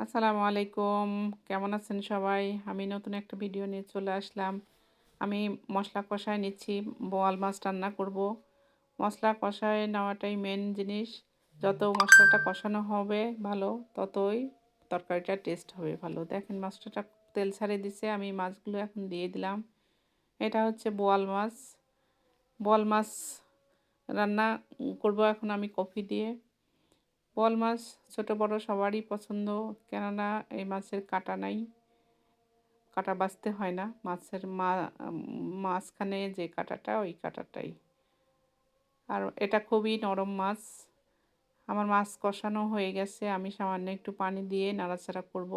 আসসালামু আলাইকুম। কেমন আছেন সবাই? আমি নতুন একটা ভিডিও নিয়ে চলে আসলাম। আমি মসলা কষায় নিচ্ছি, বোয়াল মাছ রান্না করব। মসলা কষায় নেওয়াটাই মেন জিনিস। যত মসলাটা কষানো হবে ভালো, ততই তরকারিটার টেস্ট হবে ভালো। দেখেন মাছটা তেল ছাড়ে দিছে। আমি মাছগুলো এখন দিয়ে দিলাম। এটা হচ্ছে বোয়াল মাছ। বোয়াল মাছ রান্না করব এখন আমি কফি দিয়ে। বোয়াল মাছ ছোট বড় সবারই পছন্দ, কেননা এই মাছের কাঁটা নাই, কাঁটা বাছতে হয় না। মাছের মাঝখানে যে কাঁটাটা ওই কাঁটাটাই। আর এটা খুবই নরম মাছ। আমার মাছ কষানো হয়ে গেছে। আমি সামান্য একটু পানি দিয়ে নাড়াচাড়া করব।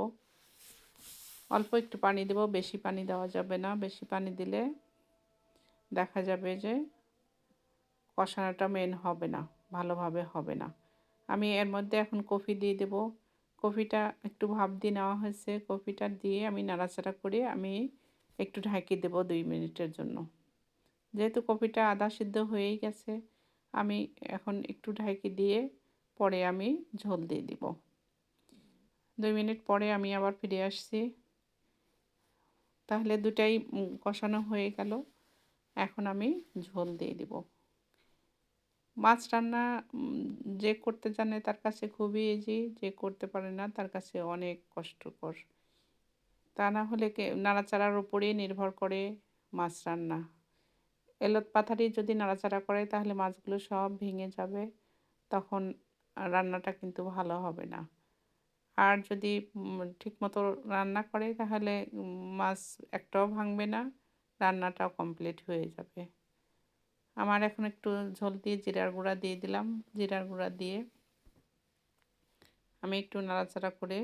অল্প একটু পানি দেব, বেশি পানি দেওয়া যাবে না। বেশি পানি দিলে দেখা যাবে যে কষানোটা হবে না, ভালোভাবে হবে না। আমি এর মধ্যে এখন কফি দিয়ে দেব। কফিটা একটু ভাপ দিয়ে নেওয়া হয়েছে। কফিটা দিয়ে আমি নাড়াচাড়া করে আমি একটু ঢেকে দেব 2 মিনিটের জন্য। যেহেতু কফিটা আধা সিদ্ধ হয়েই গেছে, আমি এখন একটু ঢেকে দিয়ে পরে আমি ঝোল দিয়ে দিব। 2 মিনিট পরে আমি আবার ফিরে আসছি। তাহলে দুটাই কষানো হয়ে গেল। এখন আমি ঝোল দিয়ে দিব। মাছ রান্না যে করতে জানে তার কাছে খুবই ইজি, যে করতে পারে না তার কাছে অনেক কষ্টকর। তা না হলে নাড়াচাড়ার উপরেই নির্ভর করে মাছ রান্না। এলোপাথারি যদি নাড়াচাড়া করে তাহলে মাছগুলো সব ভেঙে যাবে। তখন রান্নাটা কিন্তু ভালো হবে না। আর যদি ঠিকমতো রান্না করে তাহলে মাছ একটাও ভাঙবে না, রান্নাটাও কমপ্লিট হয়ে যাবে। আমার এখন একটু ঝোল দিয়ে জিরার গুঁড়া দিয়ে দিলাম। জিরার গুঁড়া দিয়ে আমি একটু নাড়াচাড়া করে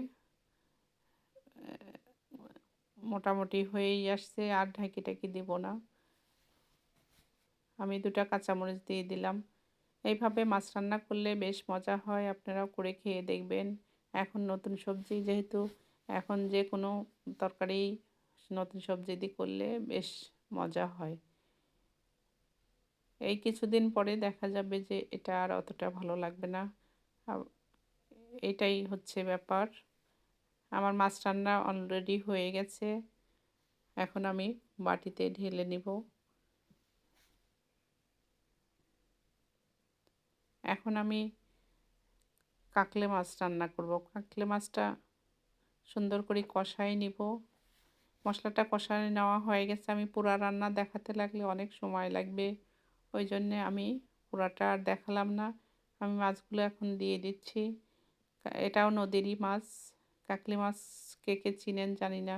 মোটামুটি হয়েই আসছে, আর ঢাকি দেব না। আমি 2টা কাঁচামরিচ দিয়ে দিলাম। এইভাবে মাছ রান্না করলে বেশ মজা হয়, আপনারাও করে খেয়ে দেখবেন। এখন নতুন সবজি যেহেতু, এখন যে কোনো তরকারি নতুন সবজি দিয়ে করলে বেশ মজা হয়। এই কিছুদিন পরে দেখা যাবে যে এটা আর অতটা ভালো লাগবে না। এটাই হচ্ছে ব্যাপার। আমার মাছ রান্না অলরেডি হয়ে গেছে। এখন আমি বাটিতে ঢেলে নিব। এখন আমি কাকলে মাছ রান্না করব। কাকলে মাছটা সুন্দর করে কষায় নিব। মশলাটা কষায় নেওয়া হয়ে গেছে। আমি পুরা রান্না দেখাতে লাগলে অনেক সময় লাগবে, ওই জন্যে আমি পুরাটা আর দেখালাম না। আমি মাছগুলো এখন দিয়ে দিচ্ছি। এটাও নদীরই মাছ। কাকলে মাছ কে কে চিনেন জানি না।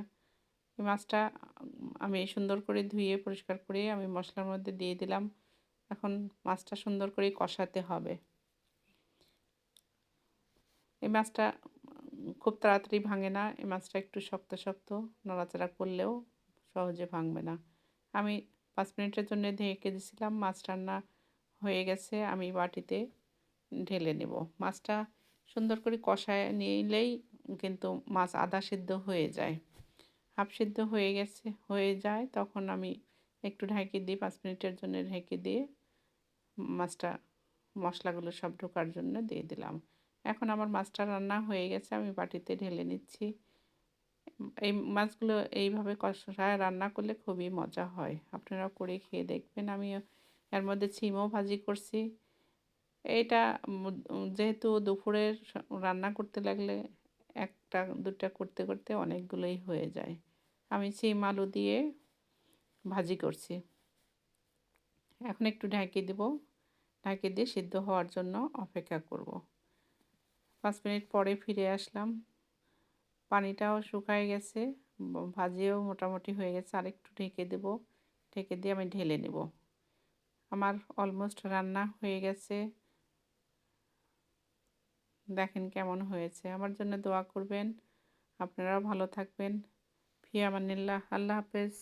এই মাছটা আমি সুন্দর করে ধুয়ে পরিষ্কার করে আমি মশলার মধ্যে দিয়ে দিলাম। এখন মাছটা সুন্দর করে কষাতে হবে। এই মাছটা খুব তাড়াতাড়ি ভাঙে না। এই মাছটা একটু শক্ত শক্ত, নড়াচড়া করলেও সহজে ভাঙবে না। আমি 5 মিনিটের জন্য ঢেকে দিয়েছিলাম। মাছ রান্না হয়ে গেছে। আমি বাটিতে ঢেলে নেব। মাছটা সুন্দর করে কষায় নিলেই কিন্তু মাছ আধা সিদ্ধ হয়ে যায়। হাফ সিদ্ধ হয়ে যায় তখন আমি একটু ঢেকে দিই, 5 মিনিটের জন্য ঢেকে দিয়ে মাছটা মশলাগুলো সব ঢোকার জন্য দিয়ে দিলাম। এখন আমার মাছটা রান্না হয়ে গেছে। আমি বাটিতে ঢেলে নিচ্ছি। এই মাছগুলো এইভাবে কষায় রান্না করলে খুবই মজা হয়। আপনারাও করে খেয়ে দেখবেন। আমি এর মধ্যে ছিমও ভাজি করছি। এটা যেহেতু দুপুরের রান্না করতে লাগলে 1টা 2টা করতে করতে অনেকগুলোই হয়ে যায়। আমি সিম আলু দিয়ে ভাজি করছি। এখন একটু ঢেকে দেব। ঢেকে দিয়ে সিদ্ধ হওয়ার জন্য অপেক্ষা করব। 5 মিনিট পরে ফিরে আসলাম। পানিটাও শুকায় গেছে, ভাজিও মোটামুটি হয়ে গেছে। আরেকটু ঢেকে দেব। ঢেকে দিয়ে আমি ঢেলে নেব। আমার অলমোস্ট রান্না হয়ে গেছে। দেখেন কেমন হয়েছে। আমার জন্য দোয়া করবেন। আপনারাও ভালো থাকবেন। ফি আমানিল্লাহ। আল্লাহ হাফেজ।